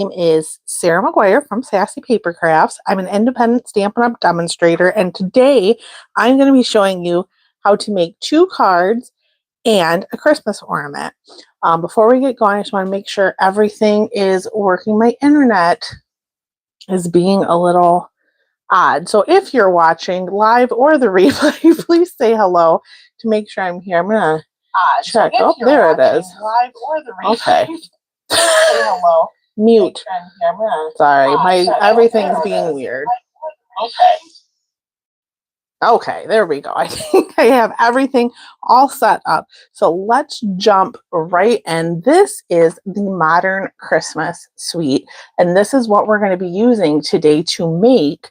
name is Sarah McGuire from Sassy Paper Crafts. I'm an independent Stampin' Up! Demonstrator, and today I'm going to be showing you how to make 2 cards and a Christmas ornament. Before we get going, I just want to make sure everything is working. My internet is being a little odd, so if you're watching live or the replay, please say hello to make sure I'm here. I'm going to check. Oh, there it is. Live or the replay. Okay. Say hello. Mute. Sorry, everything's being weird. Okay, there we go. I think I have everything all set up. So let's jump right in. This is the Modern Christmas Suite, and this is what we're going to be using today to make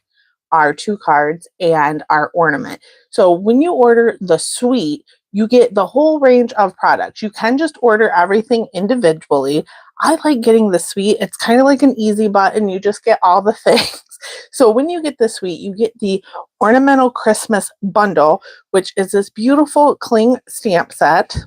our 2 cards and our ornament. So when you order the suite, you get the whole range of products. You can just order everything individually. I like getting the suite. It's kind of like an easy button. You just get all the things. So when you get the suite, you get the Ornamental Christmas Bundle, which is this beautiful cling stamp set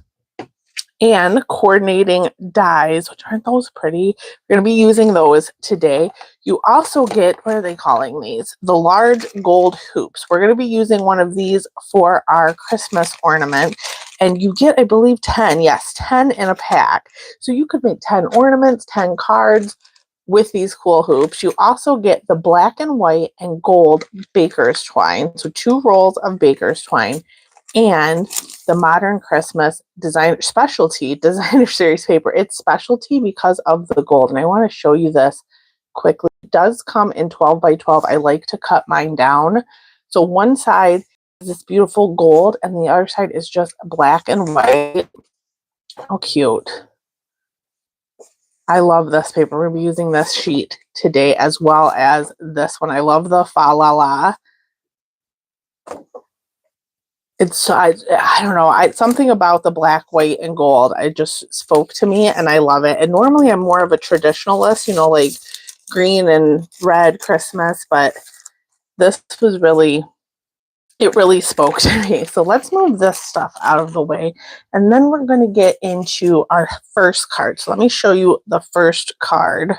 and coordinating dies, which aren't those pretty? We're going to be using those today. You also get, what are they calling these? The large gold hoops. We're going to be using one of these for our Christmas ornament. And you get, I believe, 10. Yes, 10 in a pack. So you could make 10 ornaments, 10 cards with these cool hoops. You also get the black and white and gold baker's twine. So 2 rolls of baker's twine. And the Modern Christmas Designer Specialty Designer Series paper. It's specialty because of the gold. And I want to show you this quickly. It does come in 12 by 12. I like to cut mine down. So one side is this beautiful gold and the other side is just black and white. How cute. I love this paper. We're going to be using this sheet today as well as this one. I love the Fa La La. It's, I don't know, something about the black, white, and gold, it just spoke to me, and I love it. And normally I'm more of a traditionalist, you know, like green and red Christmas, but this was really, it really spoke to me. So let's move this stuff out of the way, and then we're going to get into our first card. So let me show you the first card.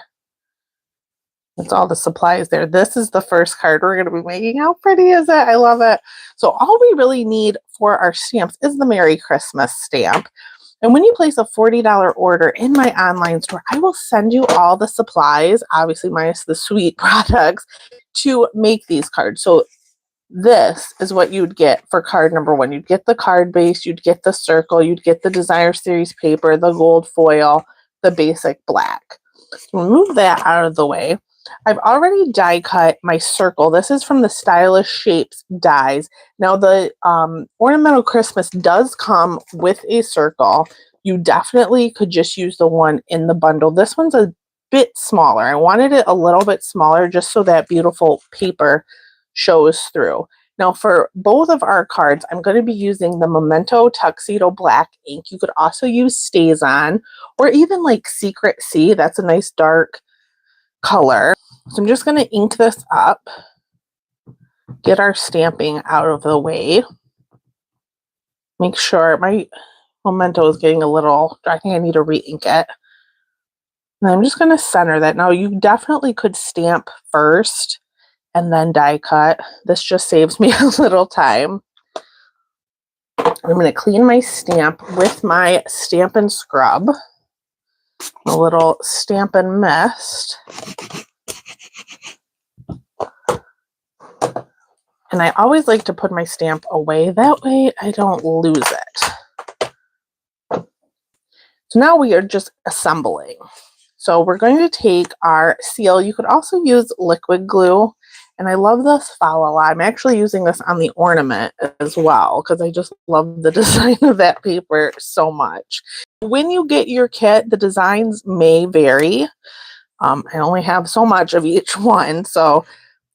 That's all the supplies there. This is the first card we're going to be making. How pretty is it? I love it. So all we really need for our stamps is the Merry Christmas stamp. And when you place a $40 order in my online store, I will send you all the supplies, obviously minus the sweet products, to make these cards. So this is what you'd get for card number 1. You'd get the card base, you'd get the circle, you'd get the Designer Series paper, the gold foil, the basic black. We'll move that out of the way. I've already die cut my circle. This is from the Stylish Shapes dies. Now the Ornamental Christmas does come with a circle. You definitely could just use the one in the bundle. This one's a bit smaller. I wanted it a little bit smaller just so that beautiful paper shows through. Now for both of our cards, I'm going to be using the Memento Tuxedo Black ink. You could also use Stays On or even like Secret Sea. That's a nice dark color. So I'm just going to ink this up, get our stamping out of the way. Make sure my Memento is getting a little, I think I need to re-ink it. And I'm just going to center that. Now you definitely could stamp first and then die cut. This just saves me a little time. I'm going to clean my stamp with my Stampin' Scrub, a little Stampin' Mist. And I always like to put my stamp away. That way I don't lose it. So now we are just assembling. So we're going to take our seal. You could also use liquid glue. And I love this Fa La La. I'm actually using this on the ornament as well because I just love the design of that paper so much. When you get your kit, the designs may vary. I only have so much of each one. So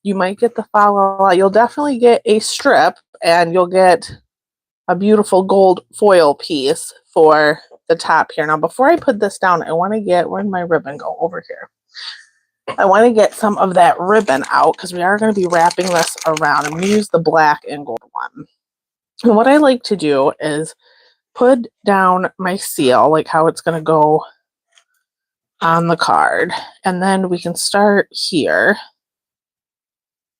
you might get the Fa La La. You'll definitely get a strip and you'll get a beautiful gold foil piece for the top here. Now, before I put this down, I want to get, where'd my ribbon go? Over here. I want to get some of that ribbon out because we are going to be wrapping this around. I'm going to use the black and gold one. And what I like to do is put down my seal, like how it's going to go on the card. And then we can start here.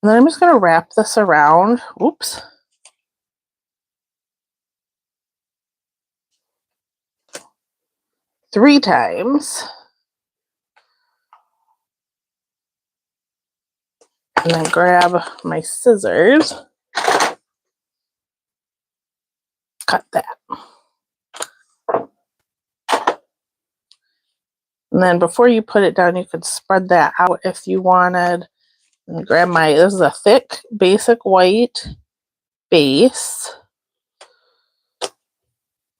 And then I'm just going to wrap this around. Oops. Three times. And then grab my scissors. Cut that. And then before you put it down, you could spread that out if you wanted. And grab this is a thick, basic white base.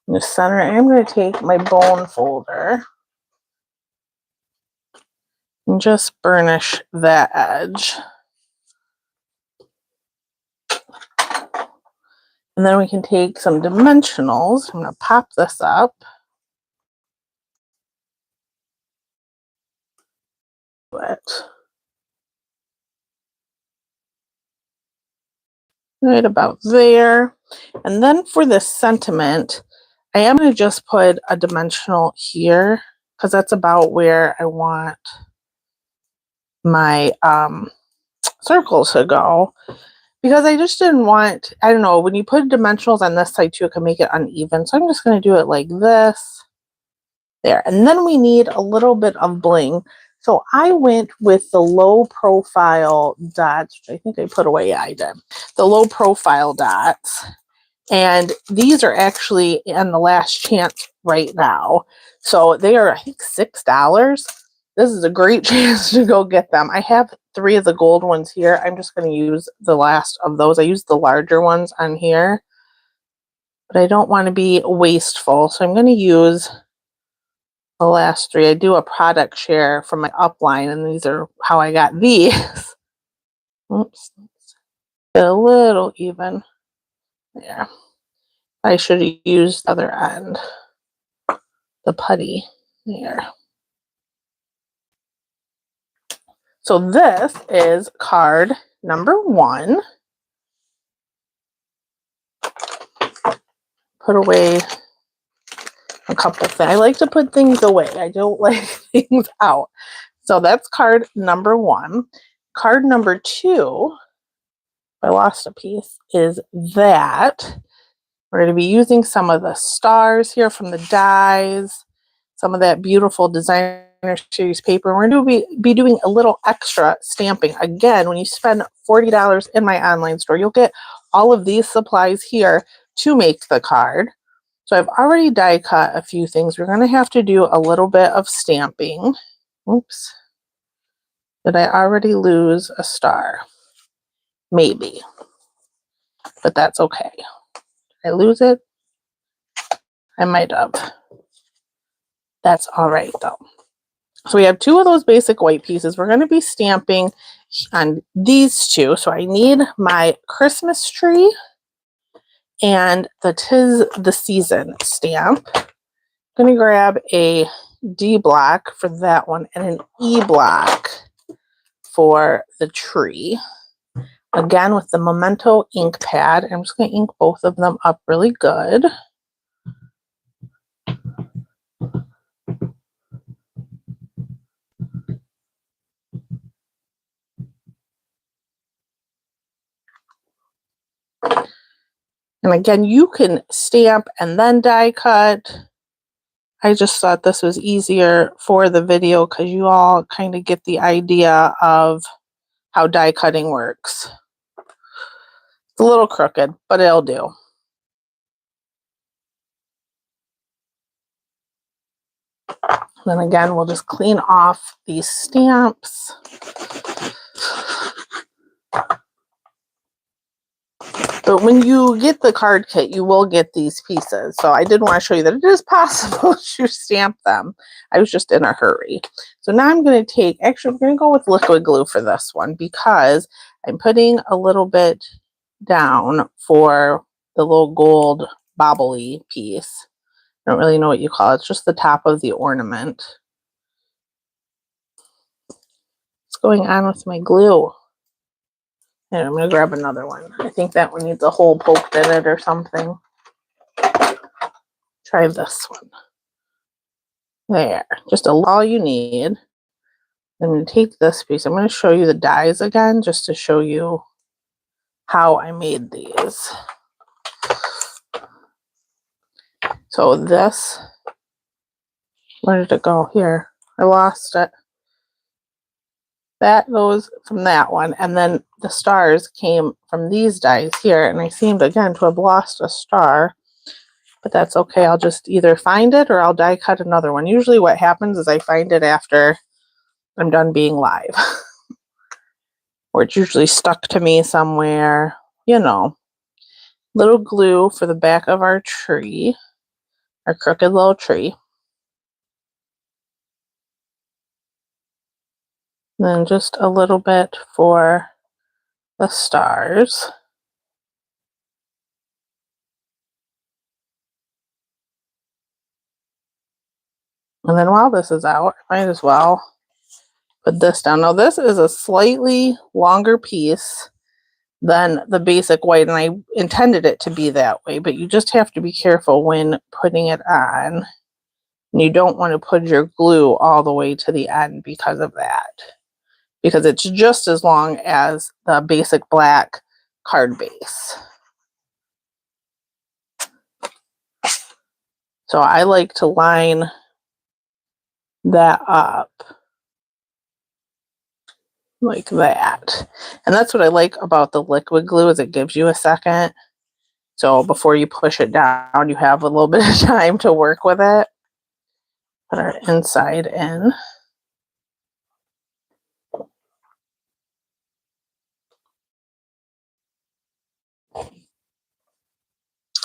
In the center, I'm going to take my bone folder and just burnish that edge. And then we can take some dimensionals. I'm going to pop this up. Right about there. And then for the sentiment, I am going to just put a dimensional here because that's about where I want my circle to go. Because I just didn't want, I don't know, when you put dimensionals on this side too, it can make it uneven. So I'm just going to do it like this. There. And then we need a little bit of bling. So I went with the low profile dots, which I think I put away. Yeah, I did. The low profile dots. And these are actually in the last chance right now. So they are, I think, $6. This is a great chance to go get them. I have 3 of the gold ones here. I'm just going to use the last of those. I used the larger ones on here. But I don't want to be wasteful. So I'm going to use the last 3. I do a product share from my upline, and these are how I got these. Oops. A little even. There. I should have used the other end. The putty. There. So this is card number 1. Put away a couple things. I like to put things away. I don't like things out. So that's card number 1. Card number 2, I lost a piece, is that. We're going to be using some of the stars here from the dies, some of that beautiful designer series paper. We're going to be doing a little extra stamping. Again, when you spend $40 in my online store, you'll get all of these supplies here to make the card. So I've already die cut a few things. We're going to have to do a little bit of stamping. Oops. Did I already lose a star? Maybe. But that's okay. Did I lose it? I might have. That's all right, though. So we have 2 of those basic white pieces. We're going to be stamping on these 2. So I need my Christmas tree and the 'Tis the Season stamp. I'm going to grab a D block for that one and an E block for the tree. Again, with the Memento ink pad. I'm just going to ink both of them up really good. And again, you can stamp and then die cut. I just thought this was easier for the video because you all kind of get the idea of how die cutting works. It's a little crooked, but it'll do. Then again, we'll just clean off these stamps. But when you get the card kit, you will get these pieces. So I did want to show you that it is possible to stamp them. I was just in a hurry. So now I'm going to take, actually, I'm going to go with liquid glue for this one because I'm putting a little bit down for the little gold bobbly piece. I don't really know what you call it. It's just the top of the ornament. What's going on with my glue? And I'm going to grab another one. I think that one needs a hole poked in it or something. Try this one. There, just all you need. I'm going to take this piece. I'm going to show you the dies again just to show you how I made these. So this, where did it go? Here, I lost it. That goes from that one, and then the stars came from these dies here, and I seemed again to have lost a star, but that's okay. I'll just either find it or I'll die cut another one. Usually what happens is I find it after I'm done being live, or it's usually stuck to me somewhere, you know. Little glue for the back of our tree, our crooked little tree. And then just a little bit for the stars. And then while this is out, I might as well put this down. Now this is a slightly longer piece than the basic white, and I intended it to be that way, but you just have to be careful when putting it on. And you don't want to put your glue all the way to the end because of that, because it's just as long as the basic black card base. So I like to line that up like that. And that's what I like about the liquid glue, is it gives you a second. So before you push it down, you have a little bit of time to work with it. Put our inside in.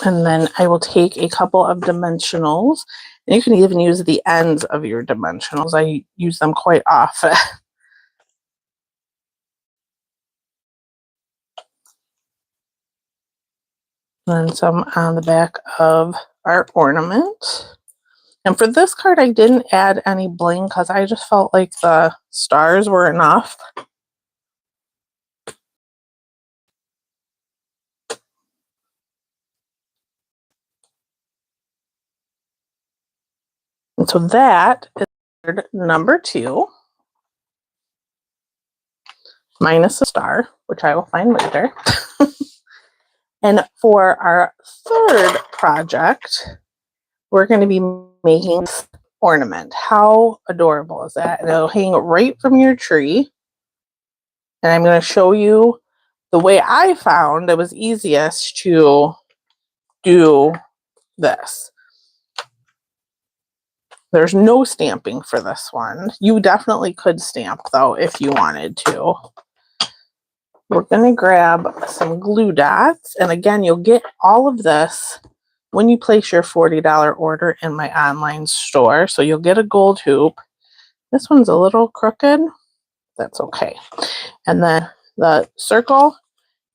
And then I will take a couple of dimensionals. And you can even use the ends of your dimensionals. I use them quite often. And some on the back of our ornament. And for this card, I didn't add any bling because I just felt like the stars were enough. And so that is card number 2, minus a star, which I will find later. And for our third project, we're going to be making this ornament. How adorable is that? And it'll hang right from your tree. And I'm going to show you the way I found it was easiest to do this. There's no stamping for this one. You definitely could stamp, though, if you wanted to. We're going to grab some glue dots. And again, you'll get all of this when you place your $40 order in my online store. So you'll get a gold hoop. This one's a little crooked. That's okay. And then the circle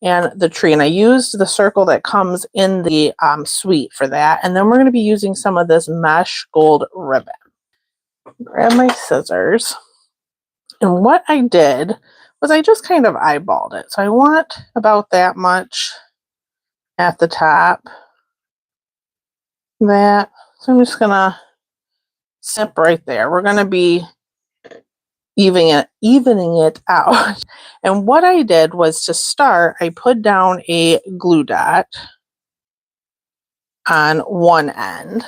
and the tree. And I used the circle that comes in the suite for that. And then we're going to be using some of this mesh gold ribbon. Grab my scissors. And what I did was I just kind of eyeballed it. So I want about that much at the top. That. So I'm just going to snip right there. We're going to be evening it out. And what I did was, to start, I put down a glue dot on one end.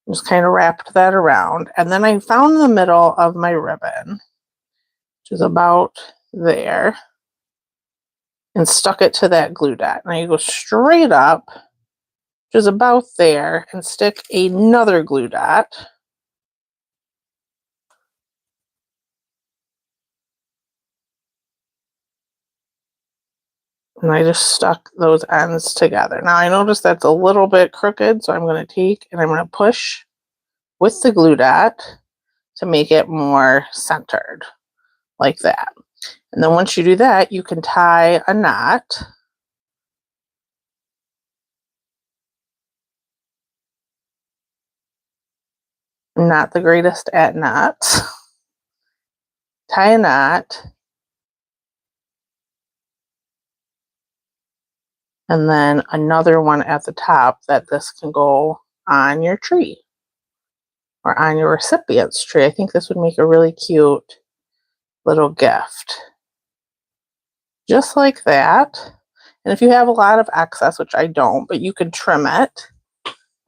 Just kind of wrapped that around. And then I found the middle of my ribbon, which is about there, and stuck it to that glue dot. And I go straight up, which is about there, and stick another glue dot. And I just stuck those ends together. Now I notice that's a little bit crooked, so I'm going to take and I'm going to push with the glue dot to make it more centered, like that. And then once you do that, you can tie a knot. I'm not the greatest at knots. Tie a knot. And then another one at the top that this can go on your tree or on your recipient's tree. I think this would make a really cute little gift. Just like that. And if you have a lot of excess, which I don't, but you could trim it.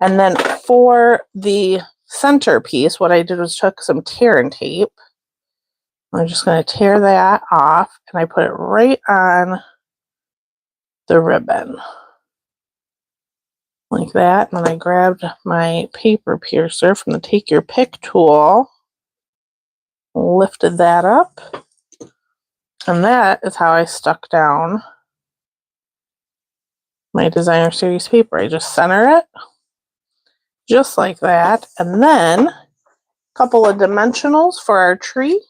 And then for the centerpiece, what I did was took some tear and tape. I'm just going to tear that off, and I put it right on the ribbon. Like that. And then I grabbed my paper piercer from the Take Your Pick tool, lifted that up, and that is how I stuck down my designer series paper. I just center it just like that, and then a couple of dimensionals for our tree.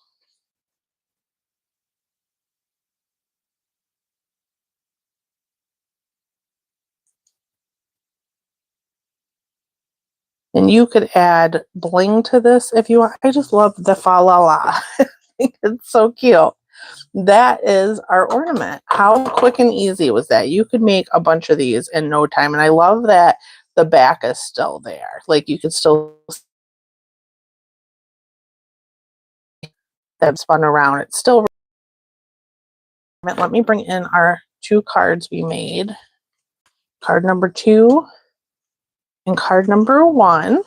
And you could add bling to this if you want. I just love the fa la la. It's so cute. That is our ornament. How quick and easy was that? You could make a bunch of these in no time. And I love that the back is still there. Like you could still that spun around. It's still. Let me bring in our 2 cards we made. Card number 2 and card number 1.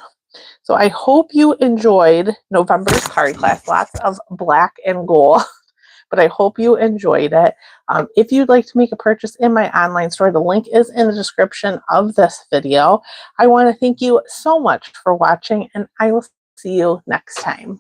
So I hope you enjoyed November's card class. Lots of black and gold. But I hope you enjoyed it. If you'd like to make a purchase in my online store, the link is in the description of this video. I want to thank you so much for watching, and I will see you next time.